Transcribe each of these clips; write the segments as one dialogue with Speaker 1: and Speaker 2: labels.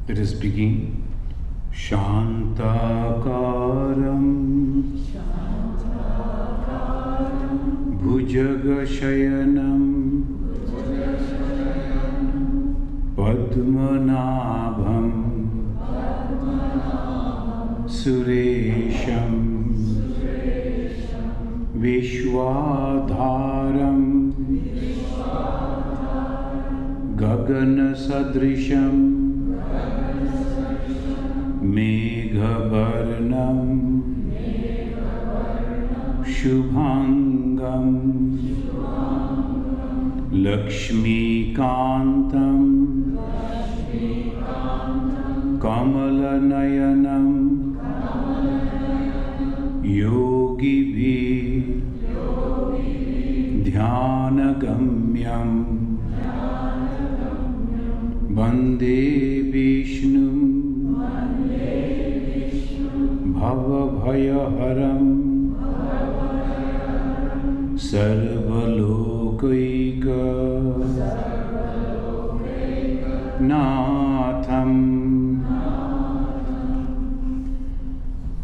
Speaker 1: Let us begin. Shantakaram Bhujagashayanam Padmanabham Suresham Vishwadharam Gagana Sadrisham Meghavarnam Shubhangam Lakshmikantam Kamalanayanam Yogibhi Dhyanagamyam Vande Vishnum Bhavabhayaharam Sarvalokaika Natham.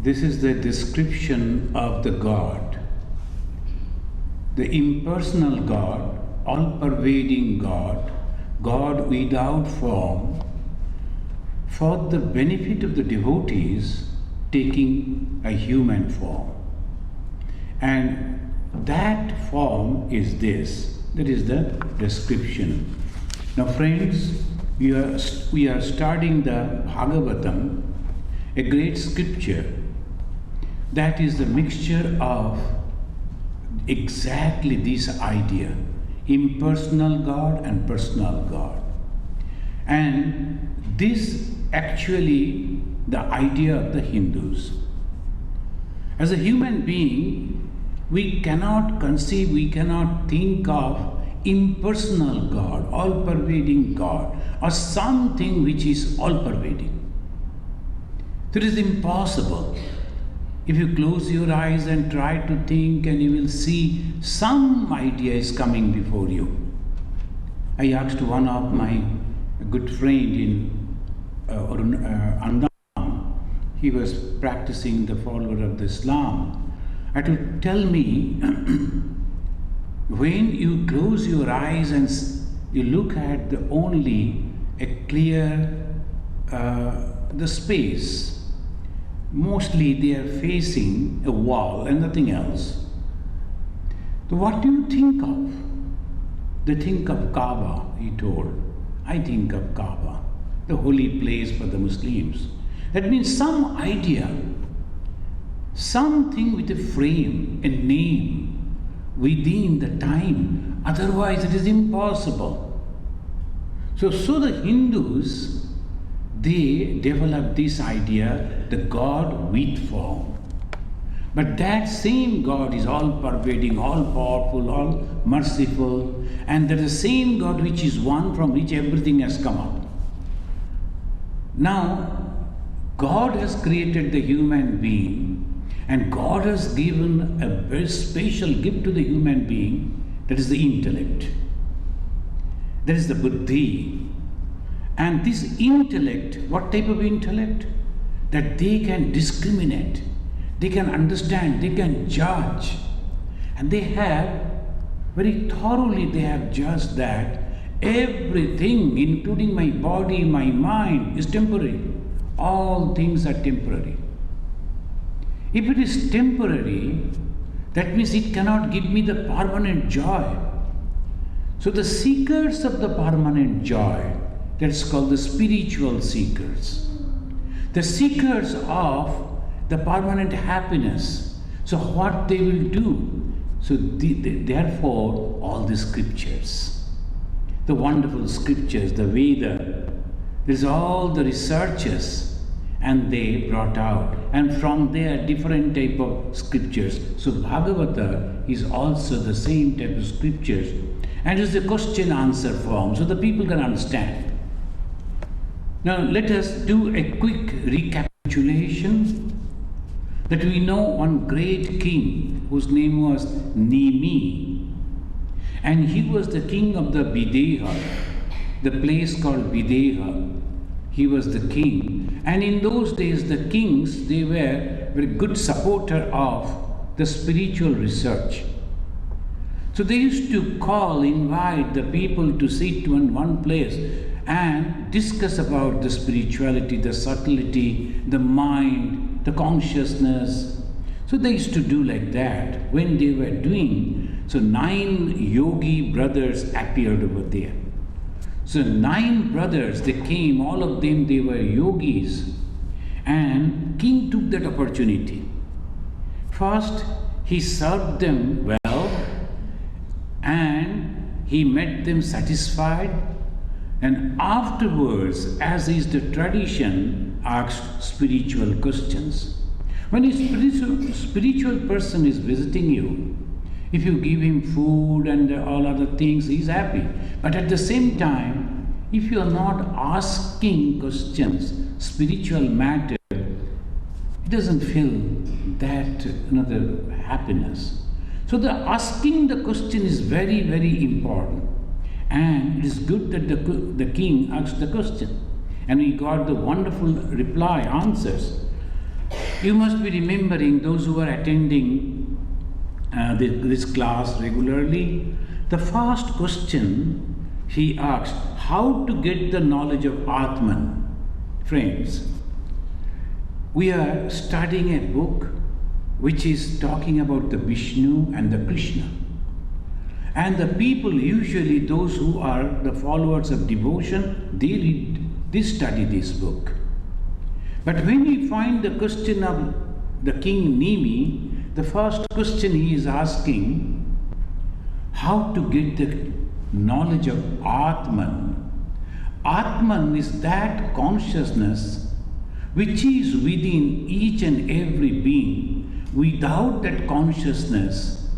Speaker 1: This is the description of the God, the impersonal God, all-pervading God, God without form, for the benefit of the devotees taking a human form. And that form is this. That is the description. Now friends, we are studying the Bhagavatam, a great scripture that is the mixture of exactly this idea, impersonal God and personal God. And this actually the idea of the Hindus. As a human being, we cannot conceive, we cannot think of impersonal God, all-pervading God, or something which is all-pervading. It is impossible. If you close your eyes and try to think, and you will see some idea is coming before you. I asked one of my good friend in Andhra. He was practicing the follower of the Islam. And to tell me, when you close your eyes and you look at the only a clear the space, mostly they are facing a wall and nothing else. So what do you think of? They think of Kaaba, he told. I think of Kaaba, the holy place for the Muslims. That means some idea, something with a frame, a name within the time. Otherwise it is impossible. So the Hindus, they developed this idea, the God with form. But that same God is all-pervading, all-powerful, all-merciful, and that the same God which is one from which everything has come up. Now, God has created the human being, and God has given a very special gift to the human being, that is the intellect. That is the buddhi. And this intellect, what type of intellect? That they can discriminate, they can understand, they can judge. And they have, very thoroughly they have judged that everything, including my body, my mind, is temporary. All things are temporary. If it is temporary, that means it cannot give me the permanent joy. So the seekers of the permanent joy, that's called the spiritual seekers. The seekers of the permanent happiness. So what they will do? So therefore all the scriptures, the wonderful scriptures, the Veda, there's all the researchers, and they brought out, and from there different type of scriptures. So Bhagavata is also the same type of scriptures, and it's a question answer form, so the people can understand. Now let us do a quick recapitulation, that we know one great king whose name was Nimi, and he was the king of the Videha, the place called Videha. He was the king. And in those days, the kings, they were very good supporter of the spiritual research. So they used to invite the people to sit in one place and discuss about the spirituality, the subtlety, the mind, the consciousness. So they used to do like that. When they were doing, so 9 yogi brothers appeared over there. So 9 brothers, they came, all of them, they were yogis. And king took that opportunity. First, he served them well, and he made them satisfied, and afterwards, as is the tradition, asked spiritual questions. When a spiritual person is visiting you, if you give him food and all other things, he is happy. But at the same time, if you are not asking questions, spiritual matter, it doesn't feel that another happiness. So the asking the question is very, very important. And it is good that the king asked the question. And he got the wonderful answers. You must be remembering, those who are attending this class regularly, the first question he asked, how to get the knowledge of Atman? Friends, we are studying a book which is talking about the Vishnu and the Krishna. And the people, usually those who are the followers of devotion, they study this book. But when we find the question of the king Nimi, the first question he is asking, how to get the knowledge of Atman. Atman is that consciousness which is within each and every being. Without that consciousness,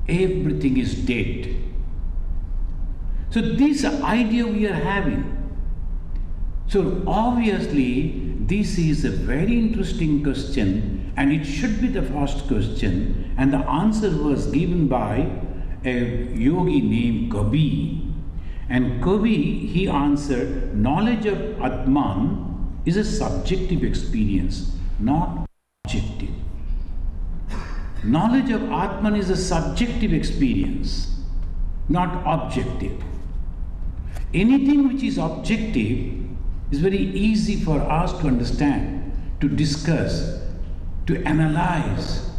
Speaker 1: everything is dead. So this idea we are having. So obviously, this is a very interesting question, and it should be the first question, and the answer was given by a yogi named Kabi. And Kabi, he answered, knowledge of Atman is a subjective experience, not objective. Knowledge of Atman is a subjective experience, not objective. Anything which is objective is very easy for us to understand, to discuss, to analyze.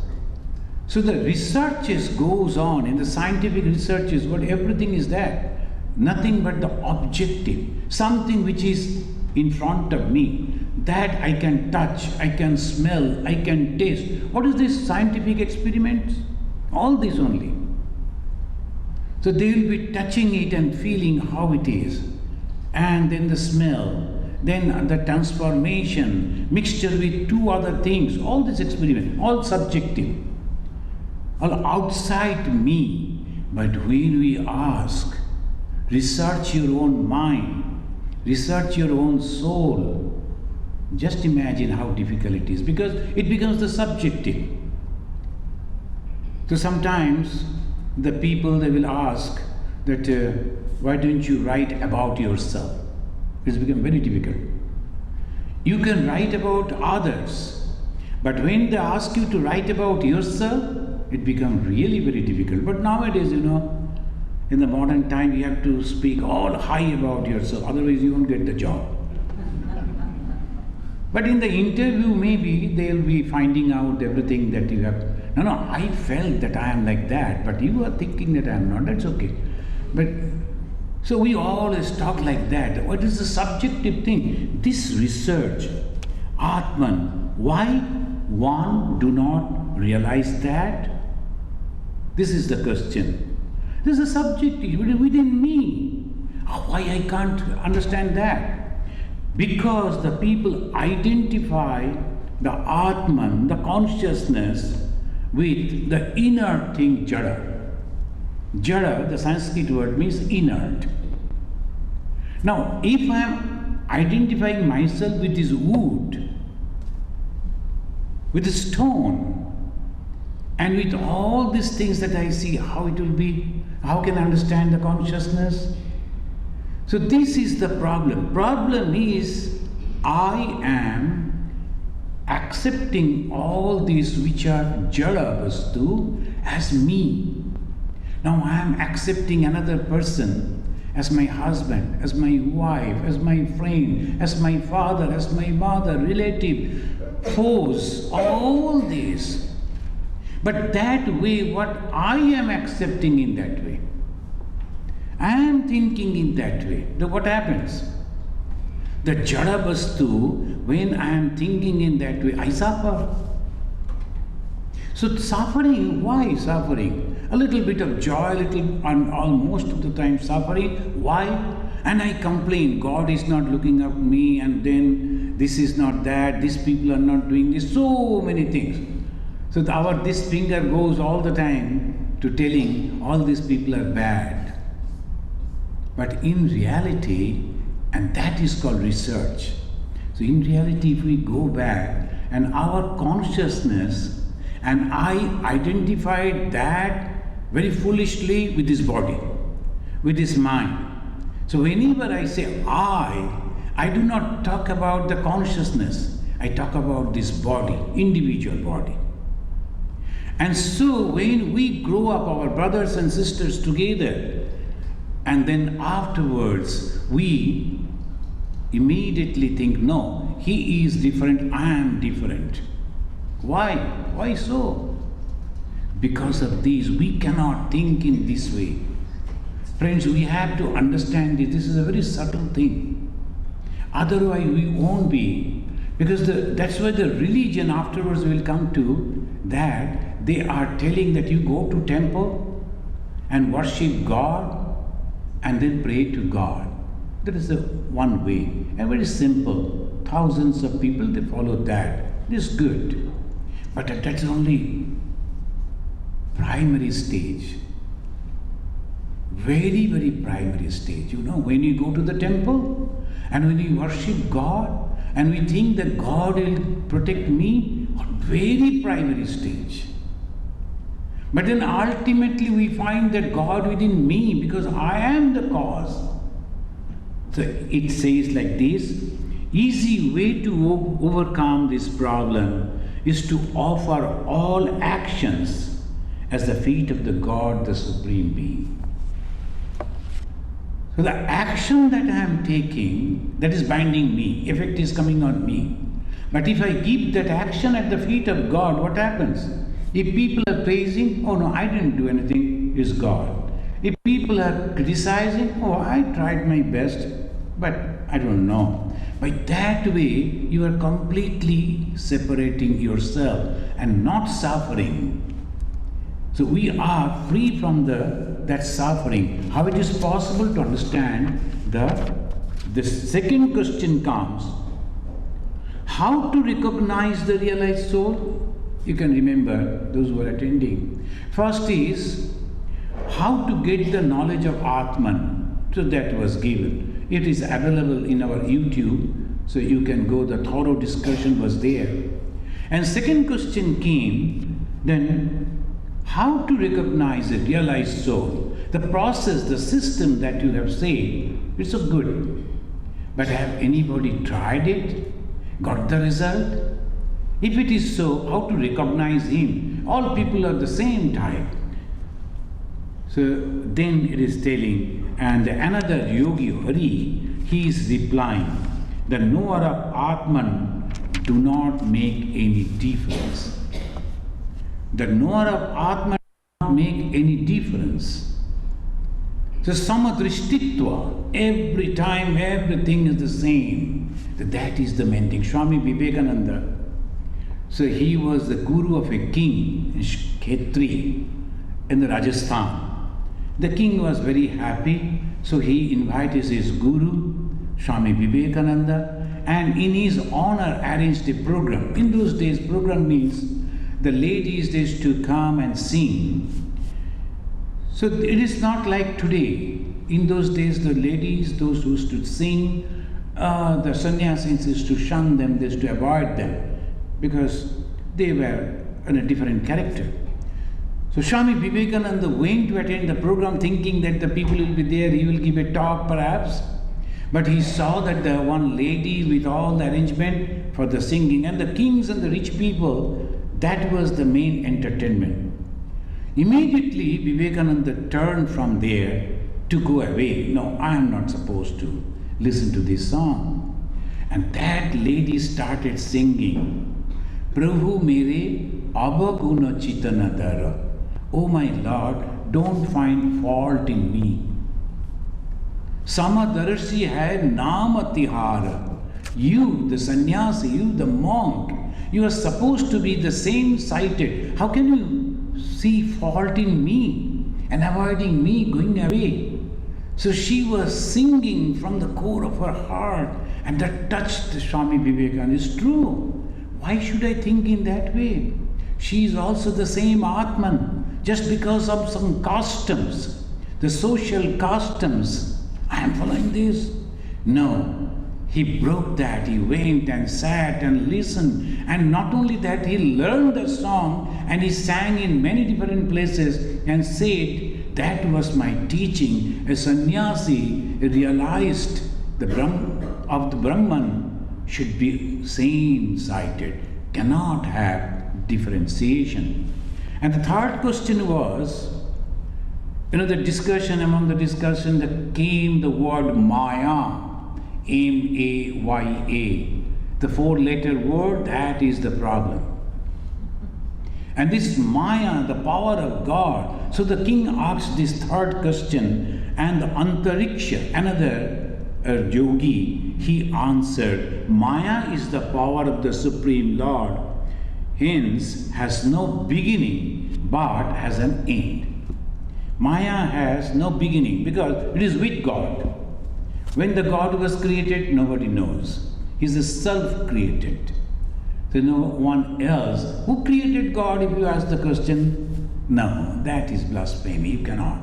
Speaker 1: So the researches goes on, in the scientific researches, what everything is there. Nothing but the objective, something which is in front of me, that I can touch, I can smell, I can taste. What is this scientific experiments? All this only. So they will be touching it and feeling how it is. And then the smell, then the transformation, mixture with 2 other things, all this experiment, all subjective, all outside me. But when we ask, research your own mind, research your own soul, just imagine how difficult it is, because it becomes the subjective. So sometimes the people, they will ask that why don't you write about yourself? It's become very difficult. You can write about others, but when they ask you to write about yourself, it becomes really very difficult. But nowadays, in the modern time, you have to speak all high about yourself, otherwise you won't get the job. But in the interview, maybe they'll be finding out everything that you have. No, I felt that I am like that, but you are thinking that I am not. That's okay. But so we always talk like that. What is the subjective thing? This research, Atman, why one do not realize that? This is the question. This is a subjective within me. Why I can't understand that? Because the people identify the Atman, the consciousness, with the inner thing, Jada. Jada, the Sanskrit word, means inert. Now, if I am identifying myself with this wood, with the stone, and with all these things that I see, how it will be, how can I understand the consciousness? So this is the problem. Problem is I am accepting all these which are jada vastu as me. Now I am accepting another person as my husband, as my wife, as my friend, as my father, as my mother, relative, foes, all this. But that way, what I am accepting in that way, I am thinking in that way. Then what happens? The jada vastu, when I am thinking in that way, I suffer. So suffering, why suffering? A little bit of joy, and almost of the time suffering. Why? And I complain, God is not looking at me, and then this is not that, these people are not doing this, so many things. So this finger goes all the time to telling all these people are bad. But in reality, and that is called research. So in reality, if we go back and our consciousness, and I identified that very foolishly with his body, with his mind. So whenever I say I do not talk about the consciousness. I talk about this body, individual body. And so when we grow up, our brothers and sisters together, and then afterwards we immediately think, no, he is different, I am different. Why? Why so? Because of these, we cannot think in this way. Friends, we have to understand this. This is a very subtle thing. Otherwise, we won't be. Because that's why the religion afterwards will come to that. They are telling that you go to temple and worship God and then pray to God. That is the one way. And very simple. Thousands of people, they follow that. It is good. But that's only primary stage. Very, very primary stage. You know, when you go to the temple and when you worship God and we think that God will protect me, very primary stage. But then ultimately we find that God within me, because I am the cause. So it says like this, easy way to overcome this problem is to offer all actions as the feet of the God, the Supreme Being. So the action that I am taking, that is binding me, effect is coming on me. But if I give that action at the feet of God, what happens? If people are praising, oh no, I didn't do anything, it's God. If people are criticizing, oh, I tried my best, but I don't know. By that way, you are completely separating yourself and not suffering. So we are free from that suffering. How it is possible to understand the second question comes, how to recognize the realized soul? You can remember those who are attending. First is how to get the knowledge of Atman. So that was given. It is available in our YouTube, so you can go, the thorough discussion was there. And second question came, then how to recognize a realized soul. The process, the system that you have said, it's so good. But have anybody tried it? Got the result? If it is so, how to recognize him? All people are the same type. So then it is telling, and another yogi, Hari, he is replying, the knower of Atman do not make any difference. The knower of Atman do not make any difference. So samadrishtitva, every time everything is the same. That is the main thing. Swami Vivekananda, so he was the guru of a king, Khetri, in the Rajasthan. The king was very happy, so he invited his guru, Swami Vivekananda, and in his honor arranged a program. In those days, program means the ladies used to come and sing. So it is not like today. In those days, the ladies, those who used to sing, the sannyasis used to shun them, they used to avoid them, because they were in a different character. So Swami Vivekananda went to attend the program thinking that the people will be there, he will give a talk perhaps. But he saw that the one lady with all the arrangement for the singing and the kings and the rich people, that was the main entertainment. Immediately Vivekananda turned from there to go away. No, I am not supposed to listen to this song. And that lady started singing, Prabhu mere abaguna chitanadara. Oh my Lord, don't find fault in me. Samadarshi hai nama tihara. You, the sannyasi, you, the monk, you are supposed to be the same sighted. How can you see fault in me and avoiding me going away? So she was singing from the core of her heart, and that touched Swami Vivekananda. It's true. Why should I think in that way? She is also the same Atman. Just because of some customs, the social customs, I am following this. No, he broke that. He went and sat and listened. And not only that, he learned the song and he sang in many different places and said, that was my teaching. A sannyasi realized the Brahman should be same-sighted, cannot have differentiation. And the third question was, among the discussion that came the word Maya, M-A-Y-A. The four-letter word, that is the problem. And this Maya, the power of God. So the king asked this third question, and the Antariksha, another yogi, he answered, Maya is the power of the Supreme Lord, hence has no beginning but has an end. Maya has no beginning because it is with God. When the God was created, nobody knows. He is a self-created. So no one else. Who created God, if you ask the question? No, that is blasphemy. You cannot.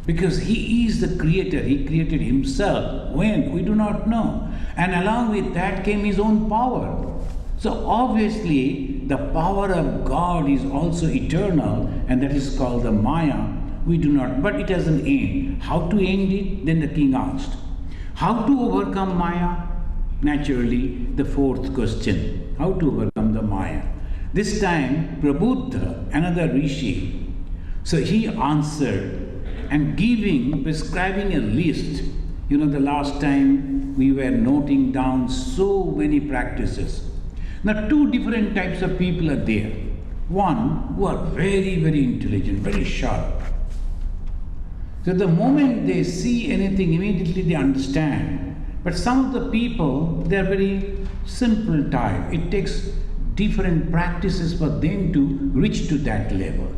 Speaker 1: Because He is the creator. He created Himself. When? We do not know. And along with that came His own power. So obviously, the power of God is also eternal, and that is called the Maya. We do not, but it has an end. How to end it? Then the king asked. How to overcome Maya? Naturally, the fourth question. How to overcome the Maya? This time, Prabuddha, another rishi, so he answered and prescribing a list. You know, the last time we were noting down so many practices. Now, two different types of people are there. One who are very, very intelligent, very sharp. So the moment they see anything, immediately they understand. But some of the people, they are very simple type. It takes different practices for them to reach to that level.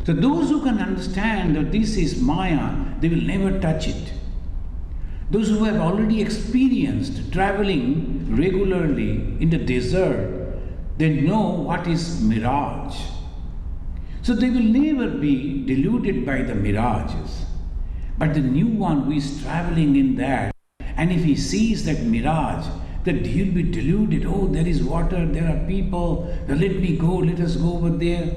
Speaker 1: So those who can understand that this is Maya, they will never touch it. Those who have already experienced traveling regularly in the desert, they know what is mirage. So they will never be deluded by the mirages. But the new one who is traveling in that, and if he sees that mirage, that he'll be deluded. Oh, there is water, there are people, now let me go, let us go over there.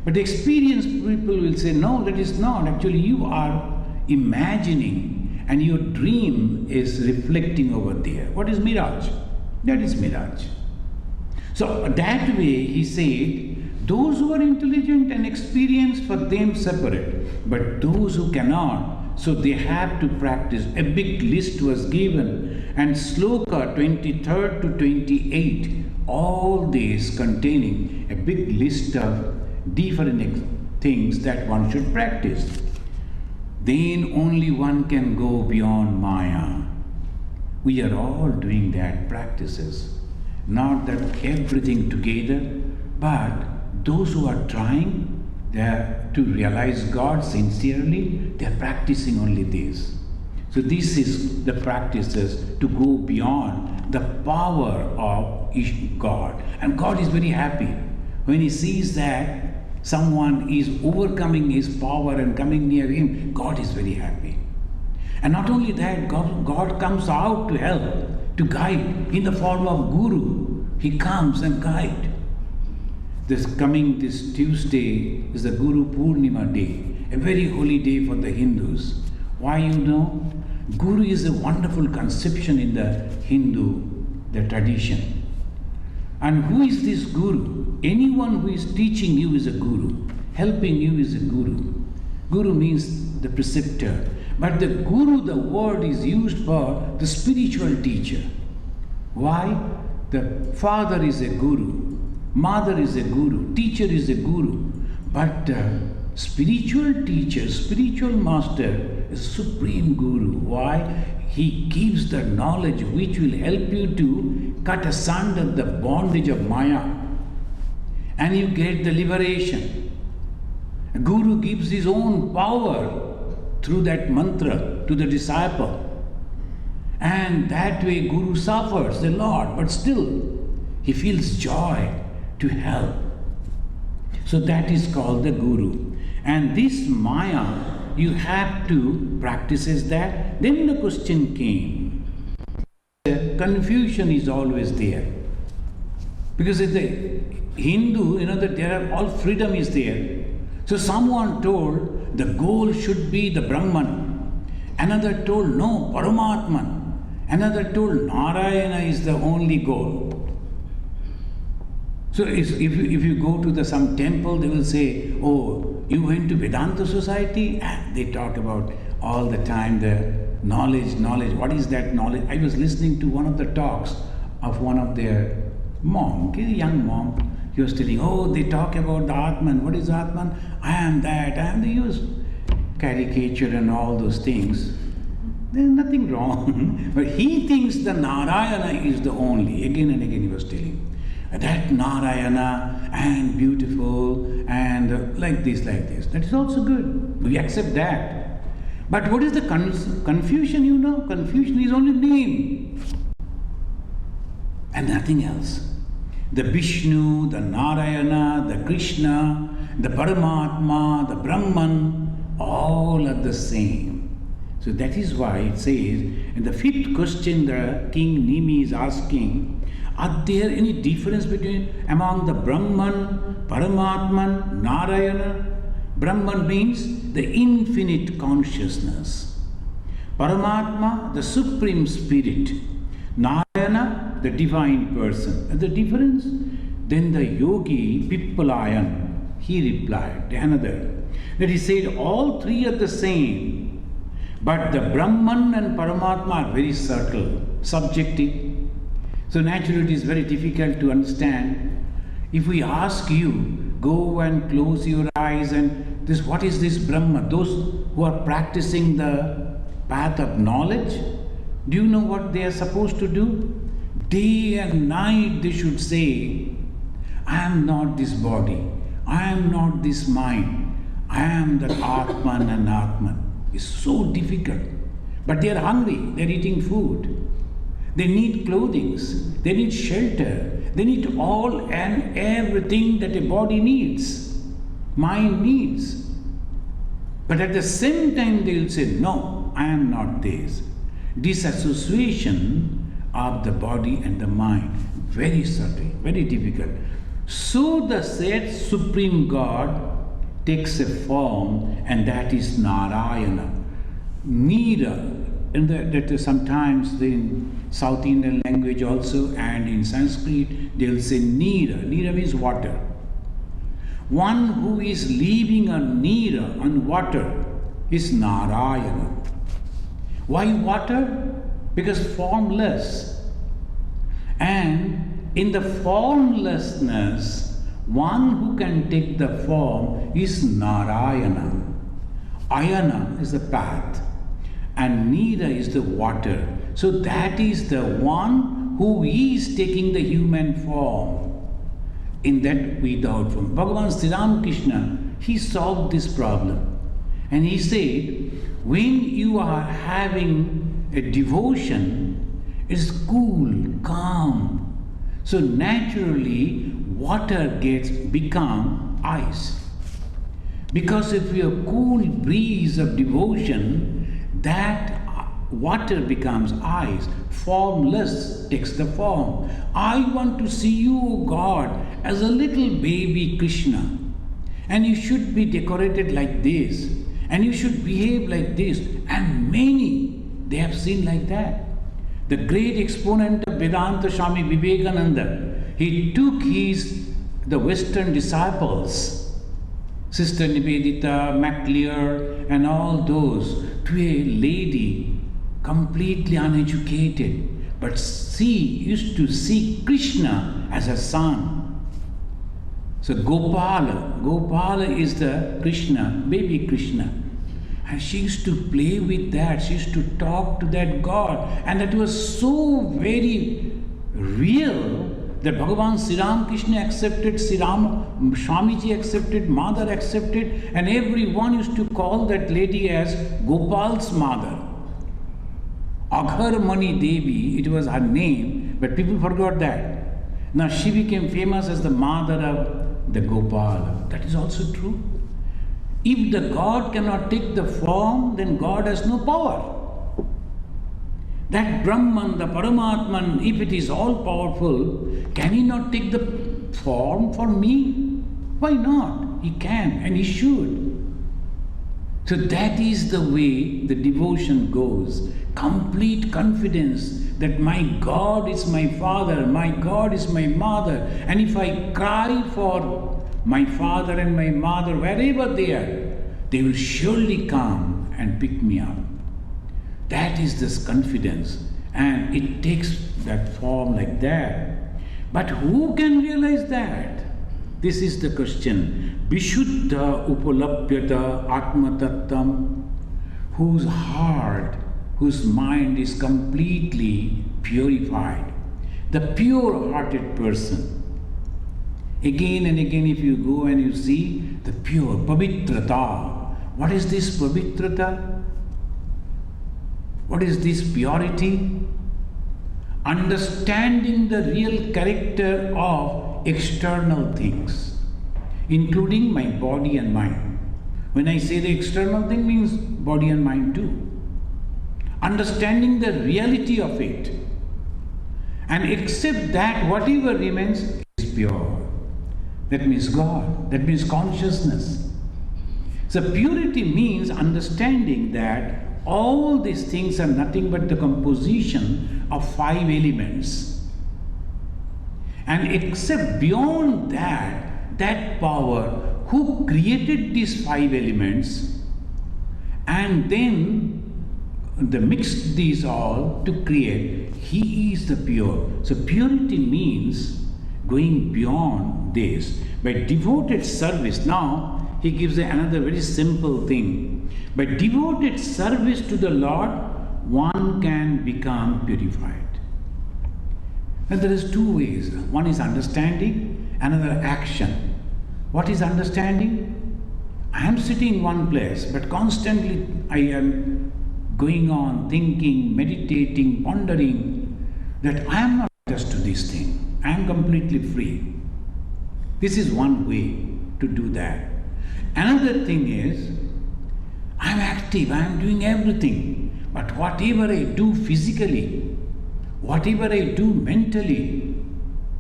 Speaker 1: But the experienced people will say, no, that is not. Actually, you are imagining, and your dream is reflecting over there. What is mirage? That is mirage. So that way, he said, those who are intelligent and experienced, for them separate. But those who cannot, so they have to practice. A big list was given, and sloka 23rd to 28, all these containing a big list of different things that one should practice. Then only one can go beyond Maya. We are all doing that practices. Not that everything together, but those who are trying to realize God sincerely, they are practicing only this. So this is the practices to go beyond the power of God. And God is very happy when He sees that someone is overcoming his power and coming near Him. God is very happy. And not only that, God comes out to help, to guide in the form of Guru. He comes and guides. This Tuesday is the Guru Purnima day, a very holy day for the Hindus. Why you know? Guru is a wonderful conception in the Hindu, the tradition. And who is this Guru? Anyone who is teaching you is a Guru. Helping you is a Guru. Guru means the preceptor. But the Guru, the word is used for the spiritual teacher. Why? The father is a Guru, mother is a Guru, teacher is a Guru. But spiritual teacher, spiritual master is supreme Guru. Why? He gives the knowledge which will help you to cut asunder the bondage of Maya. And you get the liberation. A Guru gives his own power through that mantra to the disciple. And that way Guru suffers a lot, but still he feels joy to help. So that is called the Guru. And this Maya, you have to practice that. Then the question came. The confusion is always there. Because in the Hindu, that there are all freedom is there. So someone told the goal should be the Brahman. Another told no, Paramatman. Another told Narayana is the only goal. So if you go to some temple, they will say, oh, you went to Vedanta society? And they talk about all the time the knowledge. What is that knowledge? I was listening to one of the talks of one of their mom, a young mom. He was telling, oh, they talk about the Atman. What is Atman? I am that. They use caricature and all those things. There is nothing wrong. But he thinks the Narayana is the only. Again and again he was telling. That Narayana and beautiful and like this. That is also good. We accept that. But what is the confusion, Confusion is only name. And nothing else. The Vishnu, the Narayana, the Krishna, the Paramatma, the Brahman, all are the same. So that is why it says, in the fifth question the King Nimi is asking, are there any difference among the Brahman, Paramatman, Narayana? Brahman means the infinite consciousness. Paramatma, the supreme spirit. Narayana, the divine person. And the difference? Then the yogi, Pippalayan, he replied, another, that he said all three are the same. But the Brahman and Paramatma are very subtle, subjective. So naturally it is very difficult to understand. If we ask you, go and close your eyes and this, what is this Brahma? Those who are practicing the path of knowledge, do you know what they are supposed to do? Day and night they should say, I am not this body, I am not this mind, I am the Atman and Atman. It's so difficult. But they are hungry, they are eating food. They need clothing, they need shelter, they need all and everything that a body needs, mind needs. But at the same time they will say, no, I am not this. Disassociation of the body and the mind, very subtle, very difficult. So the said Supreme God takes a form, and that is Narayana. Nira, and that sometimes in South Indian language also and in Sanskrit they will say Nira. Nira means water. One who is leaving a Nira on water is Narayana. Why water? Because formless. And in the formlessness, one who can take the form is Narayana. Ayana is the path and Nira is the water. So that is the one who is taking the human form. In that without form. Bhagavan Sri Ramakrishna, he solved this problem. And he said, when you are having a devotion, it's cool, calm. So naturally, water become ice. Because if you have cool breeze of devotion, that water becomes ice. Formless takes the form. I want to see you, O God, as a little baby Krishna. And you should be decorated like this. And you should behave like this. And many, They have seen like that. The great exponent of Vedanta, Swami Vivekananda, he took the Western disciples, Sister Nivedita, MacLear, and all those, to a lady completely uneducated, but she used to see Krishna as a son. So Gopala is the Krishna, baby Krishna. And she used to play with that, she used to talk to that God. And that was so very real that Bhagavan Sri Ram Krishna accepted, Swamiji accepted, Mother accepted, and everyone used to call that lady as Gopal's mother. Aghar Mani Devi, it was her name, but people forgot that. Now she became famous as the mother of the Gopal. That is also true. If the God cannot take the form, then God has no power. That Brahman, the Paramatman, if it is all powerful, can he not take the form for me? Why not? He can and he should. So that is the way the devotion goes. Complete confidence that my God is my father, my God is my mother, and if I cry for my father and my mother, wherever they are, they will surely come and pick me up. That is this confidence, and it takes that form like that. But who can realize that? This is the question. Vishuddha upalabhyata atmatattam, whose heart, whose mind is completely purified. The pure-hearted person. Again and again, if you go and you see the pure, pavitrata. What is this pavitrata? What is this purity? Understanding the real character of external things, including my body and mind. When I say the external thing, means body and mind too. Understanding the reality of it, and accept that whatever remains is pure. That means God, that means consciousness. So purity means understanding that all these things are nothing but the composition of 5 elements. And accept beyond that power who created these 5 elements, and then mix these all to create, he is the pure. So purity means going beyond this by devoted service. Now he gives another very simple thing. By devoted service to the Lord, one can become purified. And there is 2 ways. One is understanding, another action. What is understanding? I am sitting in one place, but constantly I am going on, thinking, meditating, pondering, that I am not attached to this thing. I am completely free. This is one way to do that. Another thing is, I am active, I am doing everything, but whatever I do physically, whatever I do mentally,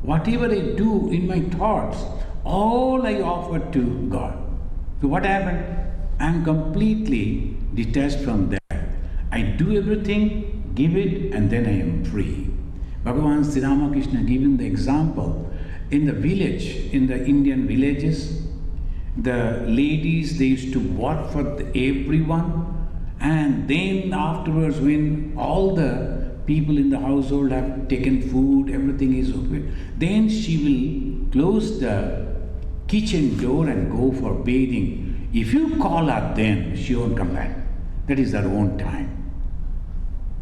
Speaker 1: whatever I do in my thoughts, all I offer to God. So what happened? I am completely detached from that. I do everything, give it, and then I am free. Bhagavan Sri Ramakrishna given the example in the village, in the Indian villages, the ladies, they used to work for everyone, and then afterwards when all the people in the household have taken food, everything is okay, then she will close the kitchen door and go for bathing. If you call her, then she won't come back. That is her own time.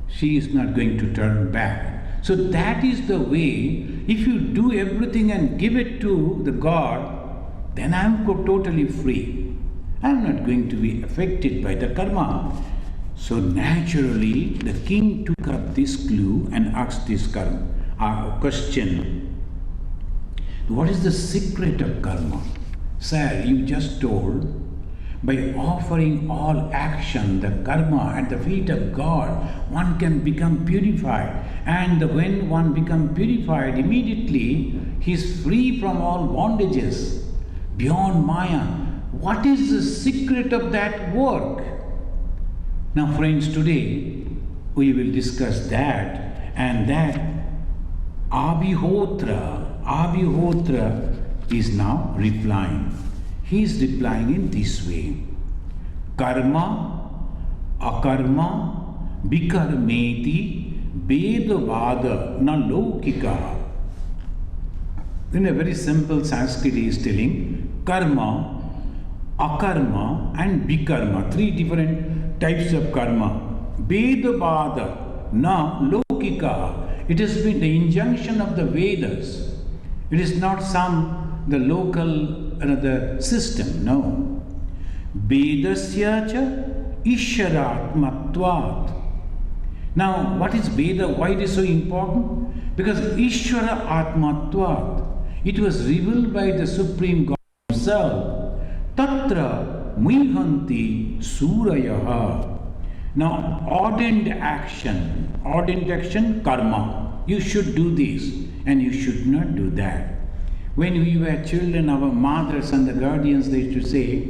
Speaker 1: She is not going to turn back. So that is the way. If you do everything and give it to the God, then I am totally free. I am not going to be affected by the karma. So naturally, the king took up this clue and asked this question. What is the secret of karma? Sir, you just told, by offering all action, the karma at the feet of God, one can become purified. And when one becomes purified, immediately he is free from all bondages, beyond Maya. What is the secret of that work? Now friends, today we will discuss that, and that Abhihotra is now replying. He is replying in this way. Karma, akarma, vikarmeti, vedavada, na lokika. In a very simple Sanskrit, he is telling karma, akarma and vikarma, three different types of karma. Vedavada, na lokika. It has been the injunction of the Vedas. It is not the local the system, no. Vedasya cha Ishwaratmatvat. Now, what is Veda? Why it is so important? Because Ishwara Atmatvat. It was revealed by the Supreme God Himself. Tatra Muhanti Surayaha. Now, ordained action, karma. You should do this and you should not do that. When we were children, our mothers and the guardians, they used to say,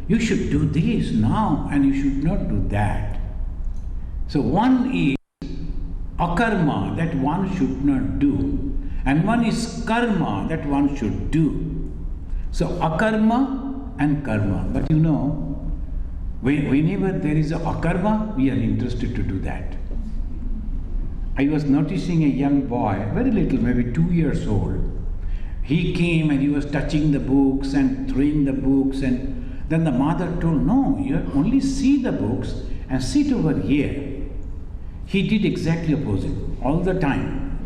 Speaker 1: you should do this now and you should not do that. So one is akarma, that one should not do, and one is karma, that one should do. So akarma and karma. But you know, whenever there is a akarma, we are interested to do that. I was noticing a young boy, very little, maybe 2 years old. He came and he was touching the books and throwing the books, and then the mother told, no, you only see the books and sit over here. He did exactly opposite all the time.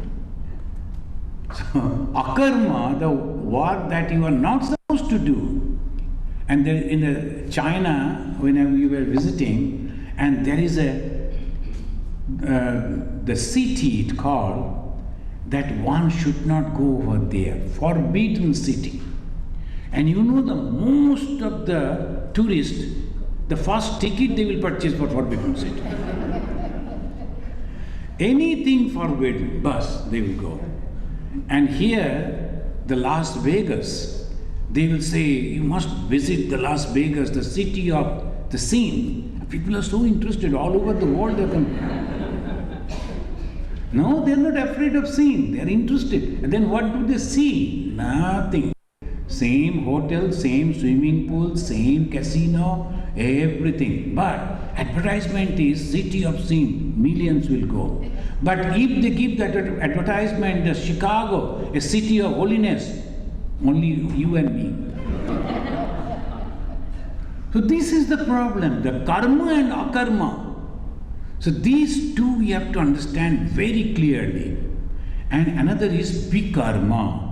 Speaker 1: So akarma, the work that you are not supposed to do. And there in the China, when we were visiting, and there is the city it called, that one should not go over there, forbidden city. And you know, the most of the tourists, the first ticket they will purchase for forbidden city. Anything forbidden, bus, they will go. And here, the Las Vegas, they will say, you must visit the Las Vegas, the city of the sin. People are so interested, all over the world they come. No, they are not afraid of sin, they are interested. And then what do they see? Nothing. Same hotel, same swimming pool, same casino, everything. But advertisement is city of sin, millions will go. But if they give that advertisement, the Chicago, a city of holiness, only you and me. So this is the problem, the karma and akarma. So these two we have to understand very clearly. And another is vikarma.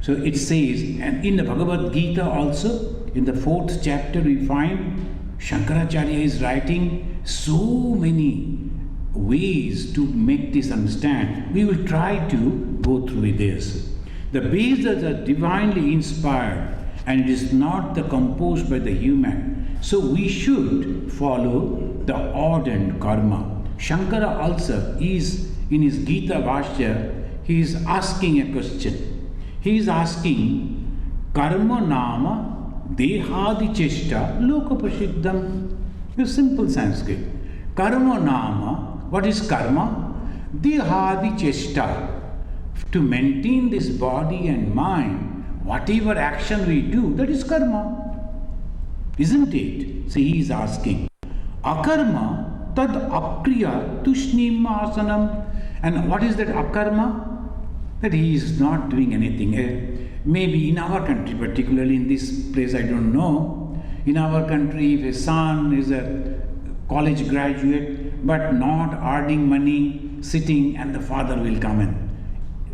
Speaker 1: So it says, and in the Bhagavad Gita also, in the 4th chapter we find Shankaracharya is writing so many ways to make this understand. We will try to go through this. The Vedas are divinely inspired and it is not the composed by the human. So we should follow the ordained karma. Shankara also is, in his Gita Bhashya, he is asking a question. He is asking, karma nama dehadi cheshta lokapasiddham. It's simple Sanskrit. Karma nama, what is karma? Dehadi cheshta. To maintain this body and mind, whatever action we do, that is karma. Isn't it? So he is asking, akarma tad akriya tushnim asanam. And what is that akarma? That he is not doing anything. Maybe in our country, particularly in this place, I don't know. In our country, if a son is a college graduate but not earning money, sitting, and the father will come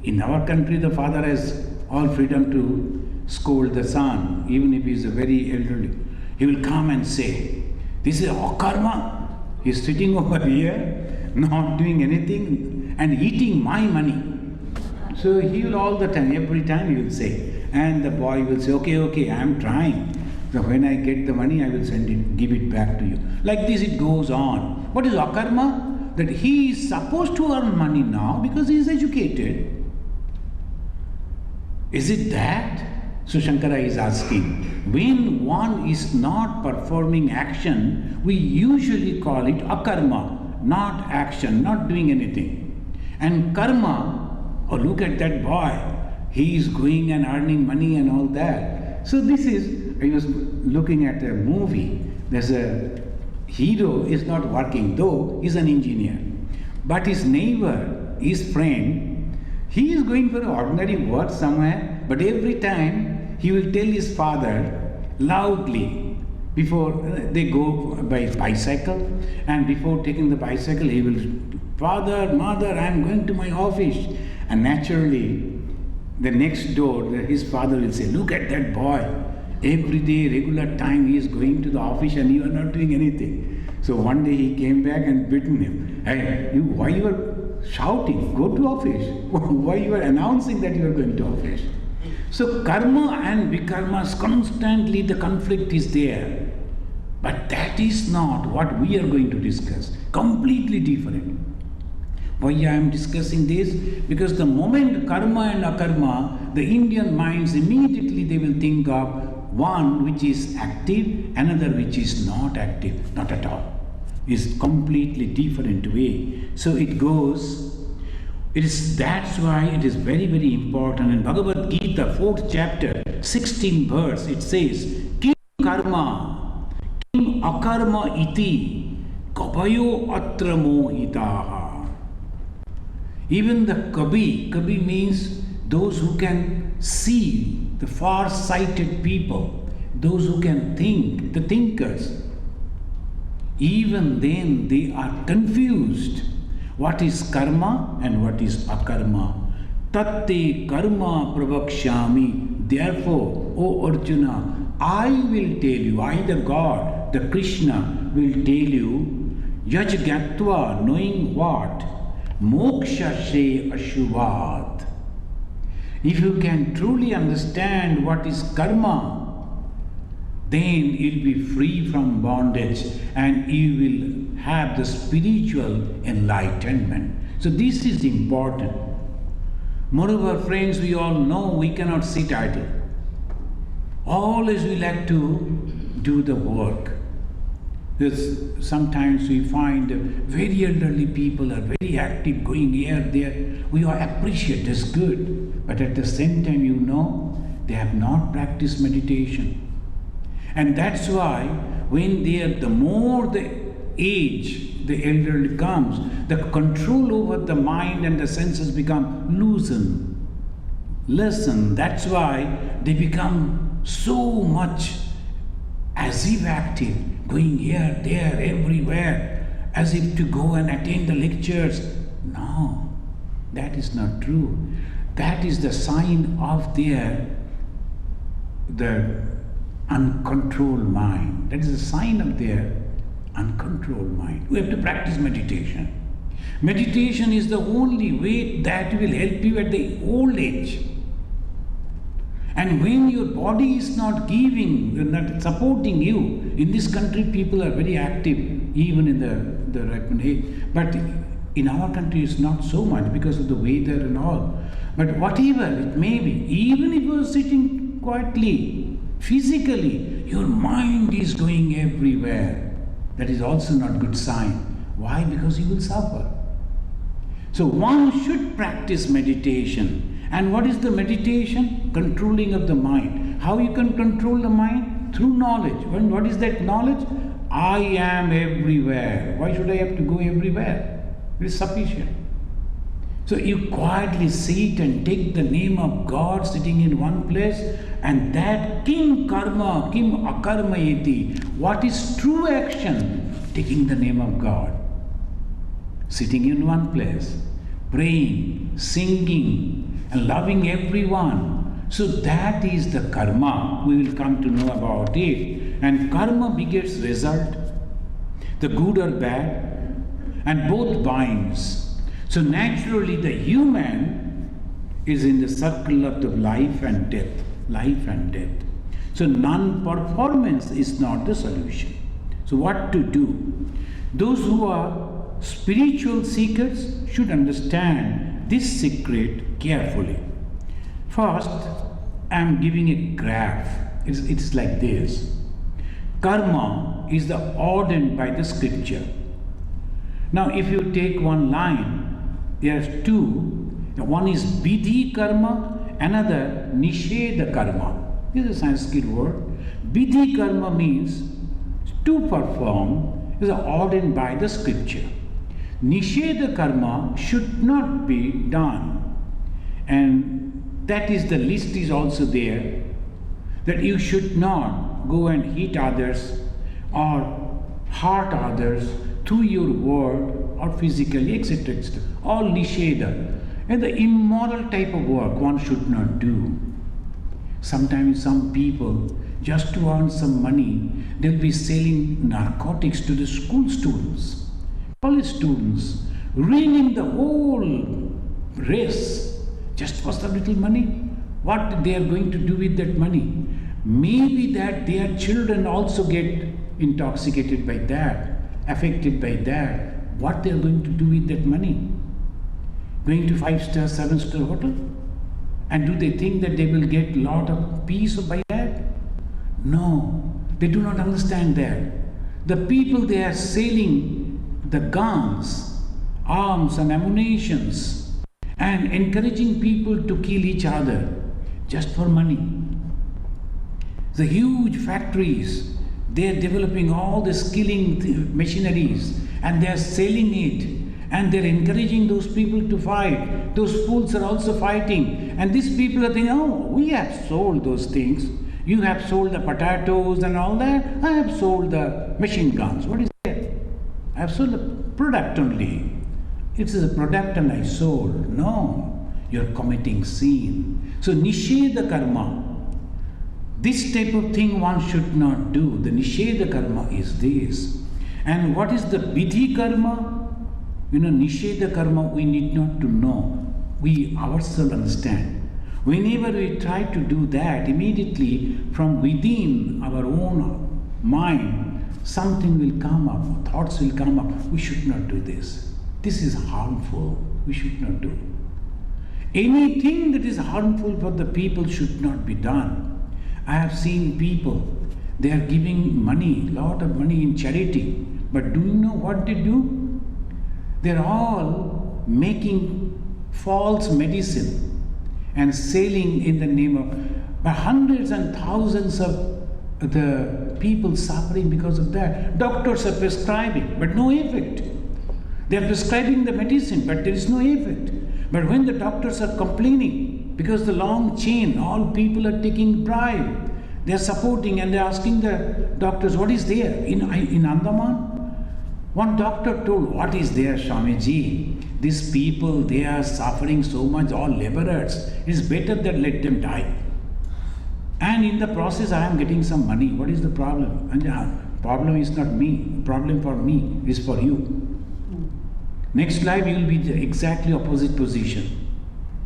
Speaker 1: in our country, the father has all freedom to scold the son, even if he is a very elderly. He will come and say, this is akarma. He is sitting over here, not doing anything and eating my money. So he will all the time, every time he will say. And the boy will say, okay, I am trying. So when I get the money, I will give it back to you. Like this it goes on. What is akarma? That he is supposed to earn money now because he is educated. Is it that? So Shankara is asking, when one is not performing action, we usually call it akarma. not action, not doing anything. And karma, oh look at that boy, he is going and earning money and all that. So this is, I was looking at a movie, there's a hero is not working, though he's an engineer. But his neighbor, his friend, he is going for ordinary work somewhere, but every time he will tell his father loudly before they go by bicycle, and before taking the bicycle he will, "Father, mother, I am going to my office." And naturally, the next door, his father will say, "Look at that boy. Every day, regular time, he is going to the office and you are not doing anything." So one day he came back and bitten him. "Hey, why you are shouting? Go to office. Why you are announcing that you are going to office?" So karma and vikarmas, constantly the conflict is there. But that is not what we are going to discuss. Completely different. Why I am discussing this? Because the moment karma and akarma, the Indian minds immediately they will think of one which is active, another which is not active. Not at all. It's completely different way. So it goes. That's why it is very, very important. In Bhagavad Gita, 4th chapter, 16th verse, it says, "Kim karma, kim akarma iti, kabayo atra mohitaha." Even the Kabi means those who can see, the far-sighted people, those who can think, the thinkers. Even then they are confused. What is karma and what is akarma? Tatte karma pravakshami. Therefore, O Arjuna, I will tell you, I the God, the Krishna, will tell you, yaj gatva, knowing what? Moksha se ashubhat. If you can truly understand what is karma, then you'll be free from bondage and you will have the spiritual enlightenment. So this is important. Moreover, friends, we all know we cannot sit idle. Always we like to do the work. Because sometimes we find very elderly people are very active, going here, there. We all appreciate that's good. But at the same time, you know, they have not practiced meditation. And that's why when they are, the more the age, the elderly comes, the control over the mind and the senses become lessen. That's why they become so much as if active, going here, there, everywhere, as if to go and attend the lectures. No, that is not true. That is the sign of the uncontrolled mind. That is a sign of their uncontrolled mind. We have to practice meditation. Meditation is the only way that will help you at the old age. And when your body is not giving, not supporting you, in this country people are very active, even in the ripened age. But in our country it's not so much because of the weather and all. But whatever it may be, even if you are sitting quietly, physically, your mind is going everywhere. That is also not good sign. Why? Because you will suffer. So one should practice meditation. And what is the meditation? Controlling of the mind. How you can control the mind? Through knowledge. And what is that knowledge? I am everywhere. Why should I have to go everywhere? It is sufficient. So you quietly sit and take the name of God sitting in one place, and that kim karma, kim akarma iti. What is true action? Taking the name of God. Sitting in one place, praying, singing, and loving everyone. So that is the karma. We will come to know about it. And karma begets result, the good or bad, and both binds. So naturally the human is in the circle of the life and death. Life and death. So non-performance is not the solution. So what to do? Those who are spiritual seekers should understand this secret carefully. First, I am giving a graph. It's like this. Karma is the ordained by the scripture. Now, if you take one line, there are two. One is Vidhi karma, another Nisheda karma. This is a Sanskrit word. Vidhi karma means to perform, is ordained by the scripture. Nisheda karma should not be done. And that is the list is also there, that you should not go and hit others or hurt others through your word or physically, etc. etc. All nisheda. And the immoral type of work one should not do. Sometimes some people, just to earn some money, they'll be selling narcotics to the school students, college students, ruining the whole race just for some little money. What they are going to do with that money? Maybe that their children also get intoxicated by that, affected by that. What they are going to do with that money? Going to 5-star, 7-star hotel? And do they think that they will get a lot of peace by that? No, they do not understand that. The people they are selling the guns, arms and ammunitions and encouraging people to kill each other just for money. The huge factories, they are developing all the killing machineries and they are selling it. And they're encouraging those people to fight. Those fools are also fighting. And these people are thinking, oh, we have sold those things. You have sold the potatoes and all that. I have sold the machine guns. What is that? I have sold the product only. It is a product and I sold. No, you're committing sin. So Nisheda karma. This type of thing one should not do. The Nisheda karma is this. And what is the Vidhi karma? Nisheda karma we need not to know. We ourselves understand. Whenever we try to do that, immediately from within our own mind, something will come up, thoughts will come up. We should not do this. This is harmful. We should not do. Anything that is harmful for the people should not be done. I have seen people, they are giving money, lot of money in charity. But do you know what they do? They're all making false medicine and selling in the name of hundreds and thousands of the people suffering because of that. Doctors are prescribing, but no effect. They are prescribing the medicine, but there is no effect. But when the doctors are complaining, because the long chain, all people are taking bribe, they are supporting and they are asking the doctors, what is there? In Andaman, one doctor told, what is there, Swamiji? These people, they are suffering so much, all laborers. It is better that let them die. And in the process, I am getting some money. What is the problem? And the problem is not me. Problem for me is for you. Next life, you will be the exactly opposite position.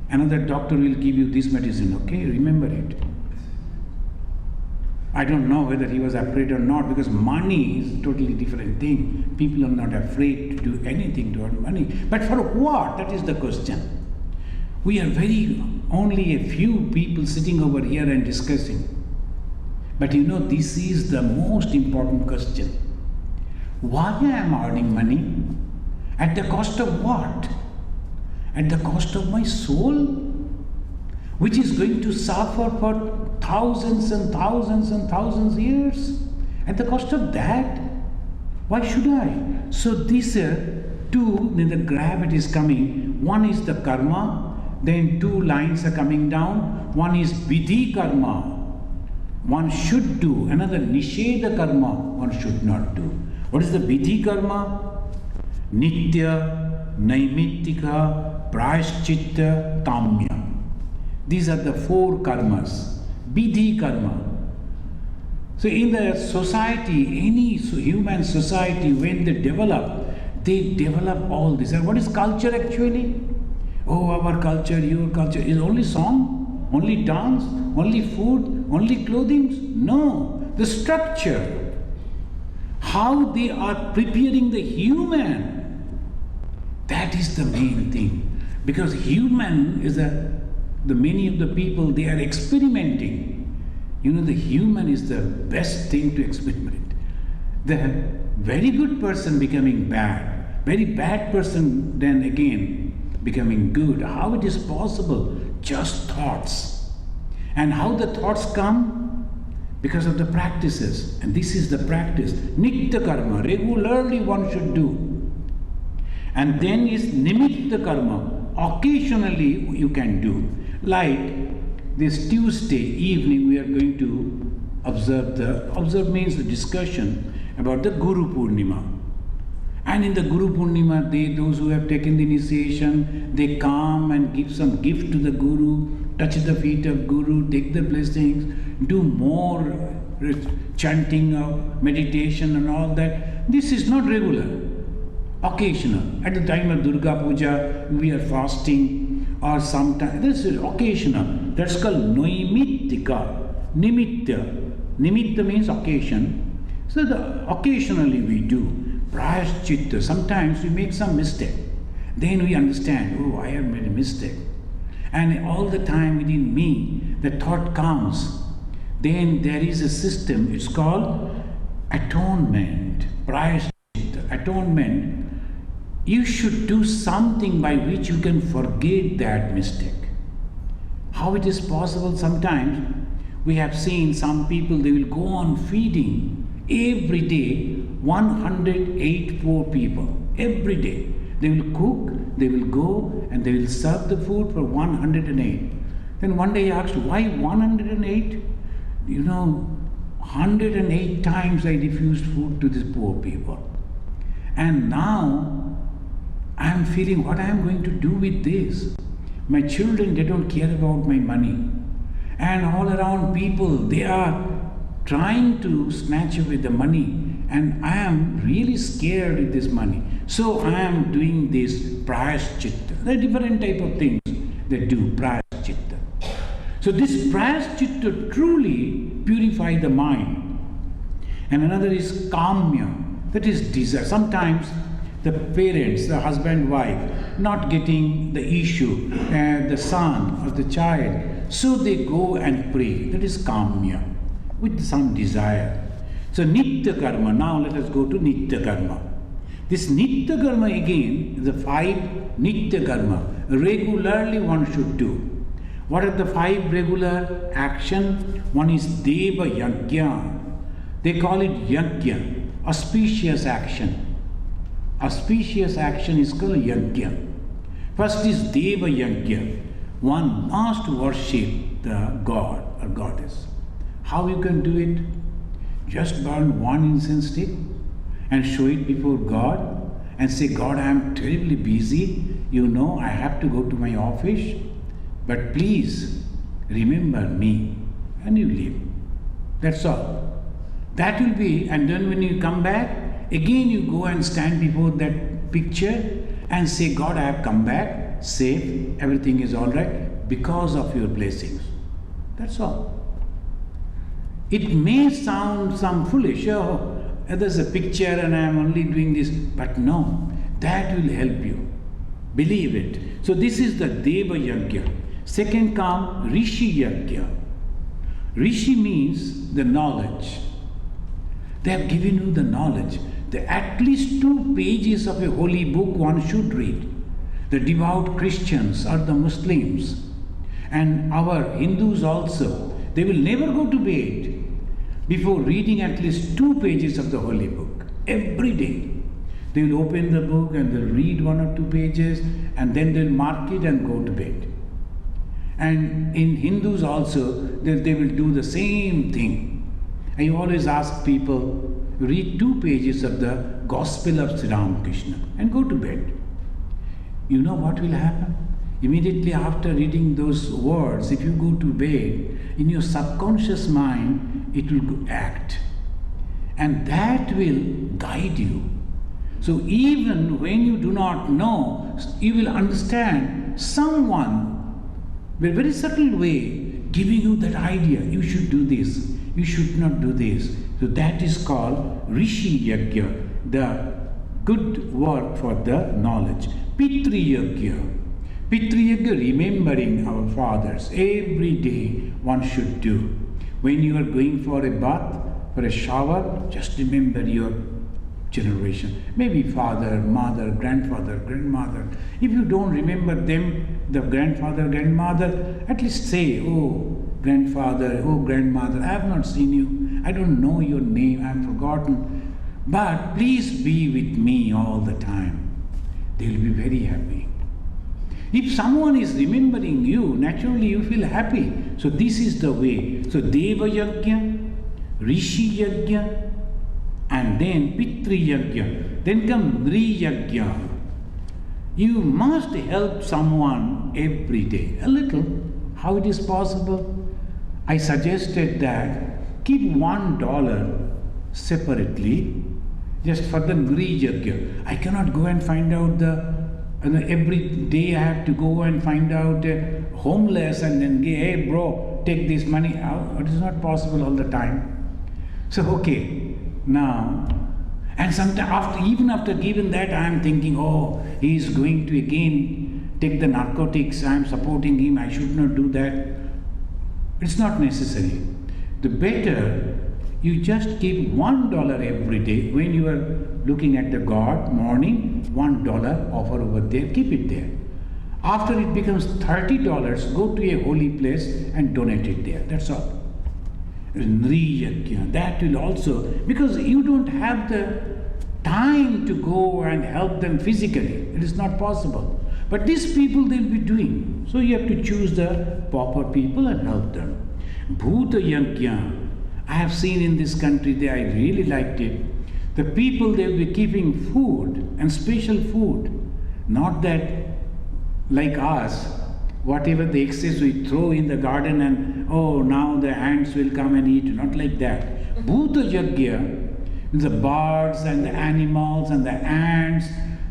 Speaker 1: Another doctor will give you this medicine, okay? Remember it. I don't know whether he was afraid or not, because money is a totally different thing. People are not afraid to do anything to earn money. But for what? That is the question. We are only a few people sitting over here and discussing. But this is the most important question. Why I am earning money? At the cost of what? At the cost of my soul, which is going to suffer for thousands and thousands and thousands of years. At the cost of that, why should I? So these two, then the gravity is coming. One is the karma, then two lines are coming down. One is vidhi karma, one should do. Another nisheda karma, one should not do. What is the vidhi karma? Nitya, naimittika, prayaschitta, kamya. These are the four karmas. Vidhi karma. So in the society, any human society, when they develop all this. And what is culture actually? Oh, our culture, your culture is only song, only dance, only food, only clothing? No, the structure. How they are preparing the human. That is the main thing. Because human is the many of the people, they are experimenting. The human is the best thing to experiment. The very good person becoming bad, very bad person then again becoming good. How it is possible? Just thoughts. And how the thoughts come? Because of the practices. And this is the practice. Nitya karma, regularly one should do. And then is nimitta karma, occasionally you can do. Like this Tuesday evening we are going to observe means the discussion about the Guru Purnima. And in the Guru Purnima, those who have taken the initiation, they come and give some gift to the Guru, touch the feet of Guru, take the blessings, do more chanting of meditation and all that. This is not regular, occasional. At the time of Durga Puja, we are fasting, or sometimes, this is occasional. That's called noimittika, nimitta. Nimitta means occasion. So occasionally we do. Prayaschitta, sometimes we make some mistake. Then we understand, oh, I have made a mistake. And all the time within me, the thought comes. Then there is a system, it's called atonement. Prayaschitta, atonement. You should do something by which you can forget that mistake. How it is possible? Sometimes we have seen some people, they will go on feeding every day 108 poor people. Every day. They will cook, they will go and they will serve the food for 108. Then one day I asked, why 108? 108 times I refused food to these poor people. And now I am feeling what I am going to do with this. My children, they don't care about my money. And all around people, they are trying to snatch away the money. And I am really scared with this money. So I am doing this prayaschitta. There are different type of things they do, prayaschitta. So this prayaschitta truly purify the mind. And another is kamya, that is desire. Sometimes the parents, the husband, wife, not getting the issue, the son or the child, so they go and pray. That is kamya, with some desire. So nitya karma, now let us go to nitya karma. This nitya karma again, the 5 nitya karma, regularly one should do. What are the 5 regular action? One is deva yajna. They call it yajna, auspicious action. Auspicious action is called yajna. First is deva yajna. One must worship the god or goddess. How you can do it? Just burn one incense stick and show it before God and say, God, I am terribly busy. I have to go to my office. But please remember me. And you leave. That's all. That will be, and then when you come back, again you go and stand before that picture and say, God, I have come back, safe, everything is all right because of your blessings. That's all. It may sound some foolish, there's a picture and I am only doing this, but no, that will help you. Believe it. So this is the Deva Yajna. Second come Rishi Yajna. Rishi means the knowledge. They have given you the knowledge. At least 2 pages of a holy book one should read. The devout Christians or the Muslims and our Hindus also, they will never go to bed before reading at least 2 pages of the holy book. Every day. They will open the book and they'll read 1 or 2 pages and then they'll mark it and go to bed. And in Hindus also, they will do the same thing. I always ask people, read 2 pages of the Gospel of Sri Ramakrishna and go to bed. You know what will happen? Immediately after reading those words, if you go to bed, in your subconscious mind, it will act. And that will guide you. So even when you do not know, you will understand someone, in a very subtle way, giving you that idea, you should do this, you should not do this. So that is called Rishi Yajna, the good work for the knowledge. Pitri Yajna. Pitri Yajna, remembering our fathers. Every day one should do. When you are going for a bath, for a shower, just remember your generation. Maybe father, mother, grandfather, grandmother. If you don't remember them, the grandfather, grandmother, at least say, oh grandfather, oh grandmother, I have not seen you, I don't know your name, I have forgotten, but please be with me all the time. They will be very happy. If someone is remembering you, naturally you feel happy. So this is the way. So Deva Yajna, Rishi Yajna, and then Pitri Yajna. Then come Nri Yajna. You must help someone every day, a little. How it is possible? I suggested that keep $1 separately just for the Nri Yajna. I cannot go and find out every day I have to go and find out homeless and then say, hey bro, take this money out. It is not possible all the time. So okay, now, and sometimes even after giving that, I am thinking, oh, he is going to again take the narcotics, I am supporting him, I should not do that. It's not necessary. The better you just keep $1 every day when you are looking at the God, morning, $1 offer over there, keep it there. After it becomes $30, go to a holy place and donate it there. That's all. Nri Yajna, that will also, because you don't have the time to go and help them physically. It is not possible. But these people they'll be doing. So you have to choose the pauper people and help them. Bhuta Yajna, I have seen in this country, I really liked it. The people, they will be keeping food and special food. Not that like us, whatever the excess we throw in the garden and oh, now the ants will come and eat. Not like that. Bhuta Yajna, the birds and the animals and the ants,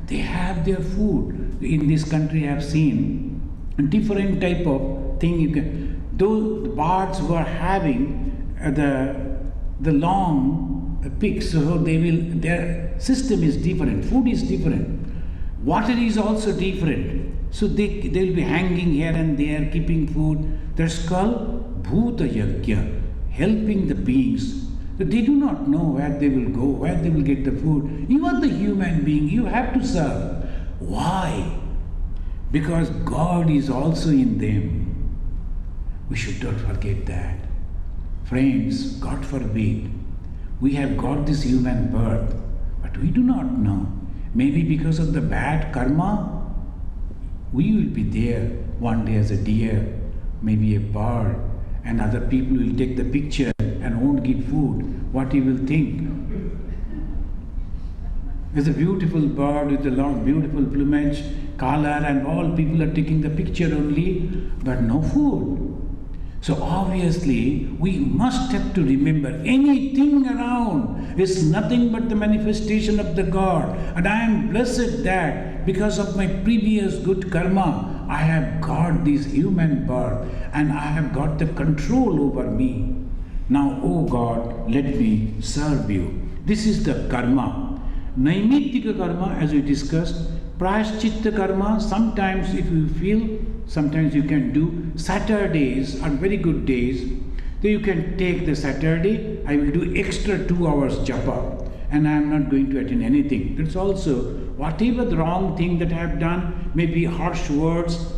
Speaker 1: they have their food. In this country I have seen a different type of thing. You can, those birds were having the long picks, so their system is different, food is different, water is also different. So they will be hanging here and there, keeping food. That's called Bhuta Yajna, helping the beings. So they do not know where they will go, where they will get the food. You are the human being, you have to serve. Why? Because God is also in them. We should not forget that. Friends, God forbid, we have got this human birth, but we do not know. Maybe because of the bad karma, we will be there one day as a deer, maybe a bird, and other people will take the picture and won't give food. What he will think? There's a beautiful bird with a long, beautiful plumage, color, and all people are taking the picture only, but no food. So obviously, we must have to remember anything around is nothing but the manifestation of the God. And I am blessed that because of my previous good karma, I have got this human birth and I have got the control over me. Now, oh God, let me serve you. This is the karma. Naimittika karma, as we discussed, Prayaschitta karma, sometimes if you feel, sometimes you can do Saturdays are very good days. So you can take the Saturday, I will do extra 2 hours japa and I am not going to attend anything. That's also whatever the wrong thing that I have done, maybe harsh words,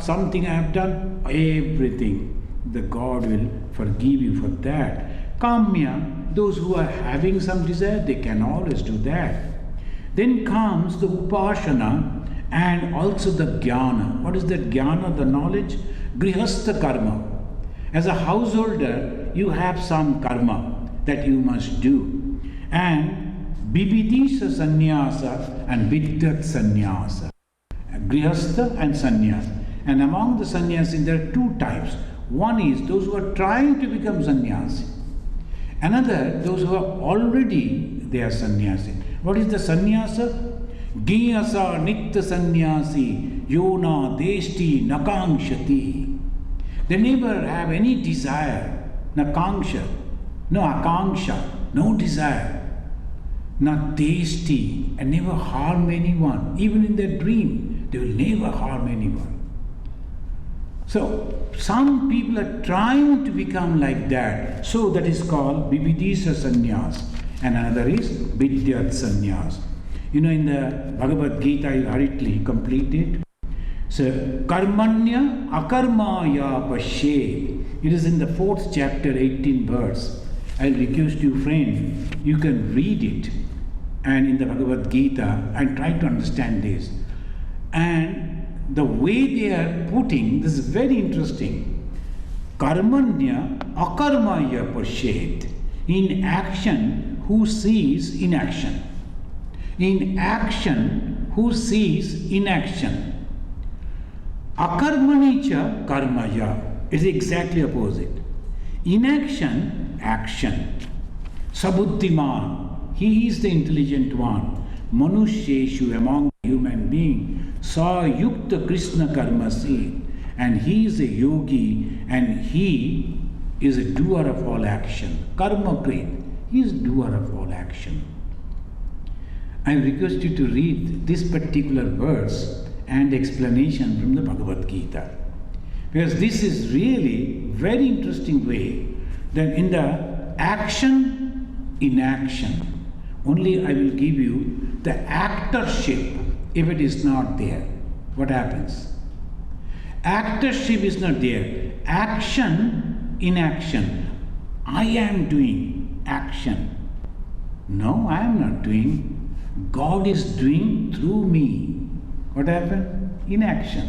Speaker 1: something I have done, everything. The God will forgive you for that. Kamya, those who are having some desire, they can always do that. Then comes the upasana and also the jnana. What is that jnana? The knowledge? Grihastha karma. As a householder, you have some karma that you must do. And Bibidisha sannyasa and Viddat sannyasa. Grihastha and sannyasa. And among the sannyasis, there are 2 types. One is those who are trying to become sannyasi. Another, those who are already they are sannyasi. What is the sannyasa? Giyasa nitta sannyasi yona deshti nakangshati. They never have any desire, nakanksha, no akanksha, no desire, not deshti, and never harm anyone. Even in their dream, they will never harm anyone. So, some people are trying to become like that. So, that is called Bibidisa sannyas. and another is Vidyat Sannyas. In the Bhagavad Gita, I hurriedly complete it. So, Karmanya Akarmaya Pashe. It is in the 4th chapter, 18th verse. I'll request you, friend, you can read it and in the Bhagavad Gita and try to understand this. And the way they are putting, this is very interesting. Karmanya Akarmaya Pashet. In action, who sees inaction? In action, who sees inaction? Akarmanicha karmaya. It is exactly opposite. Inaction, action. Sabuddhiman. He is the intelligent one. Manusheshu, among human beings. Sa yukta Krishna karmasi. And he is a yogi and he is a doer of all action. Karma krit. He is doer of all action. I request you to read this particular verse and explanation from the Bhagavad Gita. Because this is really very interesting way that in the action, inaction, only I will give you the actorship. If it is not there, what happens? Actorship is not there. Action, inaction. I am doing action. No, I am not doing. God is doing through me. What happened? Inaction.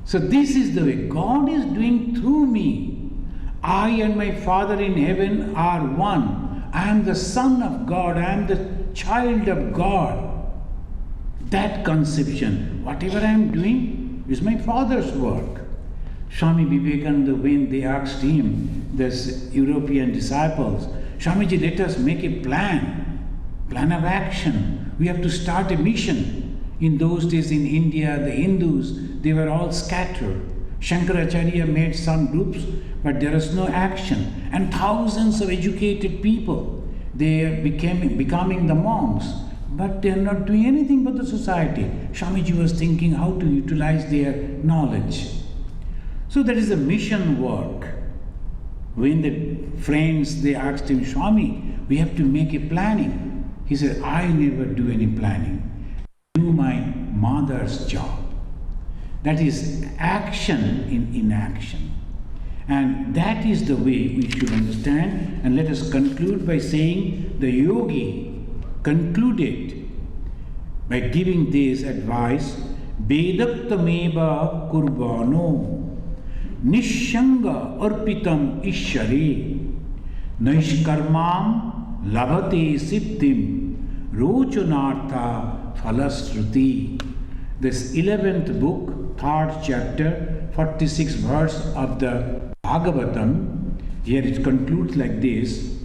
Speaker 1: So this is the way. God is doing through me. I and my Father in heaven are one. I am the Son of God. I am the child of God. That conception, whatever I am doing, is my Father's work. Swami Vivekananda, when they asked him, this European disciples, Swamiji, let us make a plan of action. We have to start a mission. In those days in India, the Hindus, they were all scattered. Shankaracharya made some groups, but there was no action. And thousands of educated people, they are becoming the monks, but they are not doing anything but the society. Swamiji was thinking how to utilize their knowledge. So that is the mission work. When the friends, they asked him, Swami, we have to make a planning. He said, I never do any planning. I do my mother's job. That is action in inaction. And that is the way we should understand. And let us conclude by saying the yogi concluded by giving this advice, Vedaktameva kurbano nishanga arpitam ishare naishkarmam labhate siddhim rochonartha phalasruti. This 11th book, 3rd chapter, 46th verse of the Bhagavatam, here it concludes like this: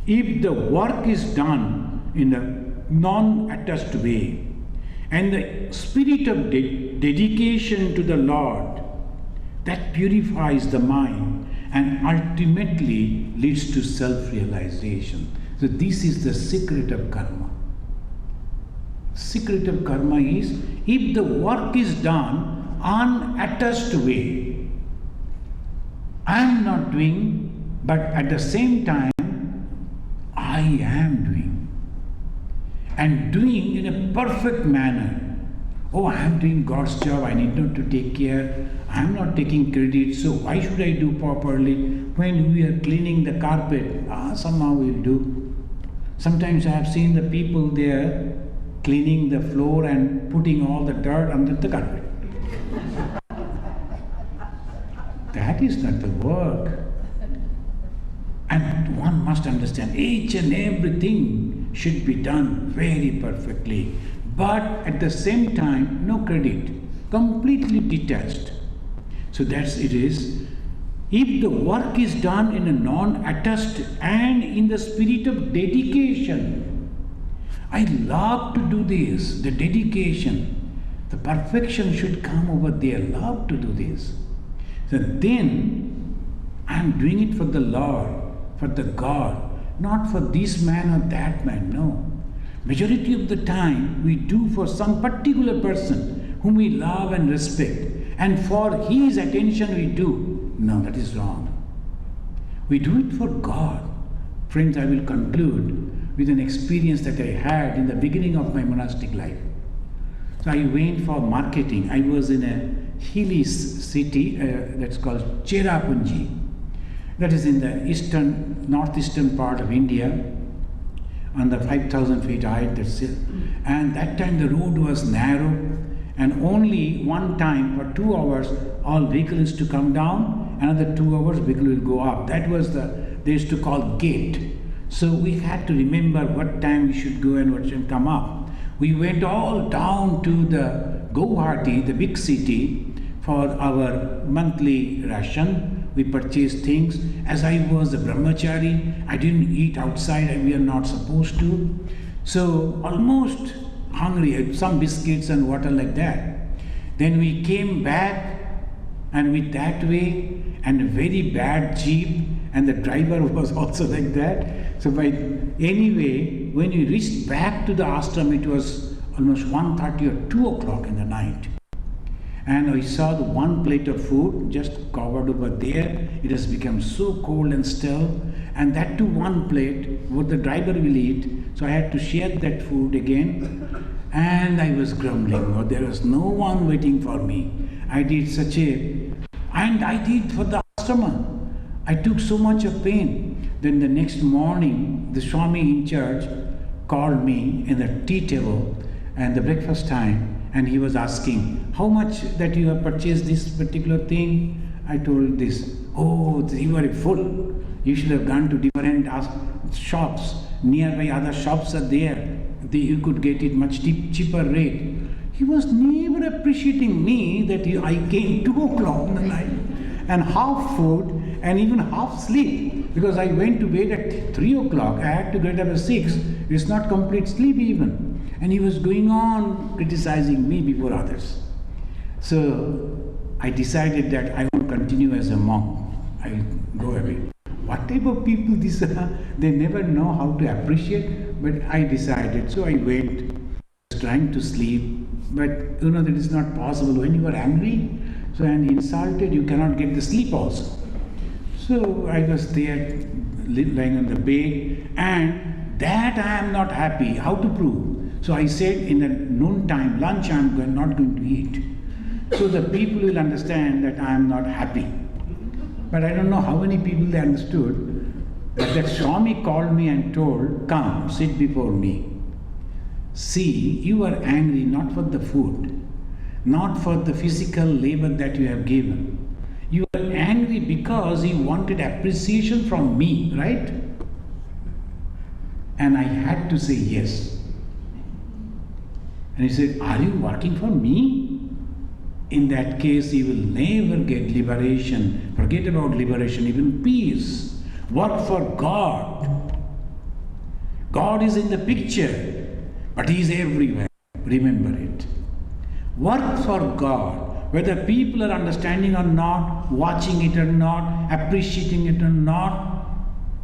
Speaker 1: if the work is done in a non-attached way and the spirit of dedication to the Lord, that purifies the mind and ultimately leads to self-realization. So this is the secret of karma. Secret of karma is, if the work is done unattached way, I am not doing, but at the same time, I am doing. And doing in a perfect manner. Oh, I am doing God's job, I need not to take care, I am not taking credit, so why should I do properly? When we are cleaning the carpet, somehow we will do. Sometimes I have seen the people there cleaning the floor and putting all the dirt under the carpet. That is not the work. And one must understand each and everything should be done very perfectly. But at the same time, no credit, completely detached. So that's it is. If the work is done in a non-attached and in the spirit of dedication, I love to do this, the dedication, the perfection should come over there, love to do this. So then I am doing it for the Lord, for the God, not for this man or that man, no. Majority of the time we do for some particular person whom we love and respect, and for his attention we do. No, that is wrong. We do it for God. Friends, I will conclude. with an experience that I had in the beginning of my monastic life. So I went for marketing. I was in a hilly city that's called Cherrapunji. That is in the northeastern part of India, on the 5,000 feet height. That's it. And that time the road was narrow, and only one time for 2 hours all vehicles to come down, another 2 hours vehicle will go up. That was they used to call gate. So we had to remember what time we should go and what should come up. We went all down to the Guwahati, the big city, for our monthly ration. We purchased things. As I was a brahmachari, I didn't eat outside, and we are not supposed to. So almost hungry, some biscuits and water like that. Then we came back, and with that way, and a very bad jeep, and the driver was also like that. So anyway, when we reached back to the ashram, it was almost 1:30 or 2 o'clock in the night. And I saw the one plate of food just covered over there. It has become so cold and still. And that too one plate, what the driver will eat. So I had to share that food again. And I was grumbling, oh, there was no one waiting for me. I did and I did for the ashrama. I took so much of pain. Then the next morning, the Swami in charge called me in the tea table and the breakfast time. And he was asking, how much that you have purchased this particular thing? I told this. Oh, you are full. You should have gone to different shops. Nearby other shops are there. You could get it much cheaper rate. He was never appreciating me that I came 2 o'clock in the night and half food and even half sleep. Because I went to bed at 3 o'clock. I had to get up at 6. It's not complete sleep even. And he was going on criticizing me before others. So I decided that I won't continue as a monk. I will go away. What type of people these are? They never know how to appreciate. But I decided. So I went, trying to sleep. But that is not possible. When you are angry and insulted, you cannot get the sleep also. So I was there lying on the bed, and that I am not happy. How to prove? So I said in the noon time, lunch, I am not going to eat. So the people will understand that I am not happy. But I don't know how many people they understood. But that Swami called me and told, come, sit before me. See, you are angry not for the food, not for the physical labor that you have given. You are angry because you wanted appreciation from me, right? And I had to say yes. And he said, are you working for me? In that case, you will never get liberation. Forget about liberation, even peace. Work for God. God is in the picture, but He is everywhere. Remember it. Work for God. Whether people are understanding or not, watching it or not, appreciating it or not,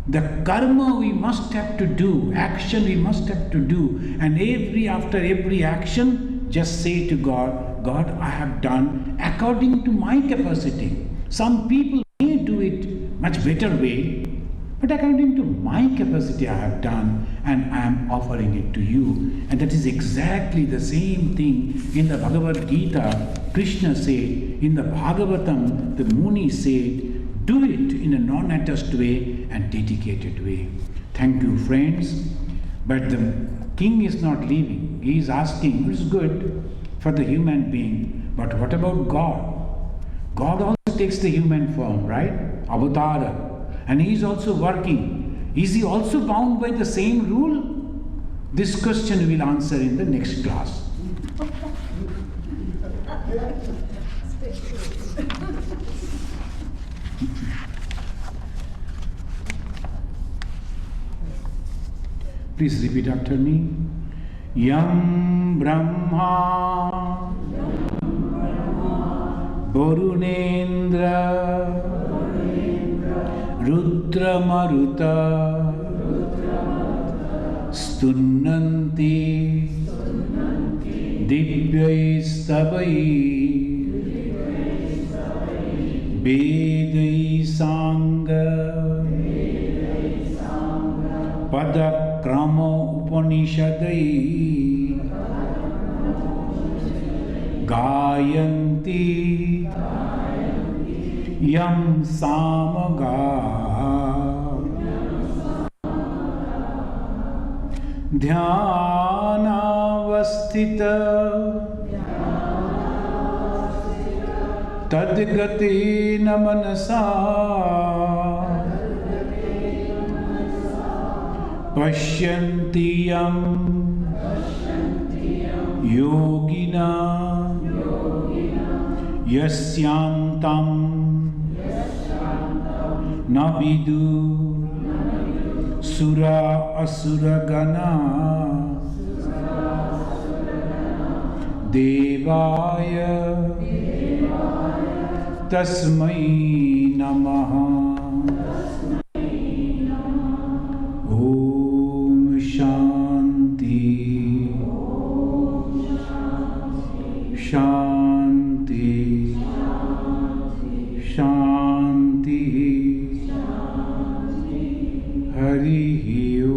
Speaker 1: the karma we must have to do, action we must have to do, and after every action, just say to God, God, I have done according to my capacity. Some people may do it much better way, but according to my capacity I have done, and I am offering it to you. And that is exactly the same thing in the Bhagavad Gita. Krishna said, in the Bhagavatam, the Muni said, do it in a non-attached way and dedicated way. Thank you, friends. But the king is not leaving. He is asking, it's good for the human being, but what about God? God also takes the human form, right? Avatara. And he is also working. Is he also bound by the same rule? This question we will answer in the next class. Please repeat after me. Yam Brahma Varunendra Rudra Maruta Stunnanti Divyai Stavai Vedai Sangha Pada पराक्रमो उपनिषदै गायन्ति यं सामगा ध्यानावस्थित तद्गतेन मनसा पश्यन्ति यं योगिना यस्यान्तं न विदुः सुरा असुरगणा देवाय तस्मै नमः। ओम शांति शांति शांति। हरि ओम।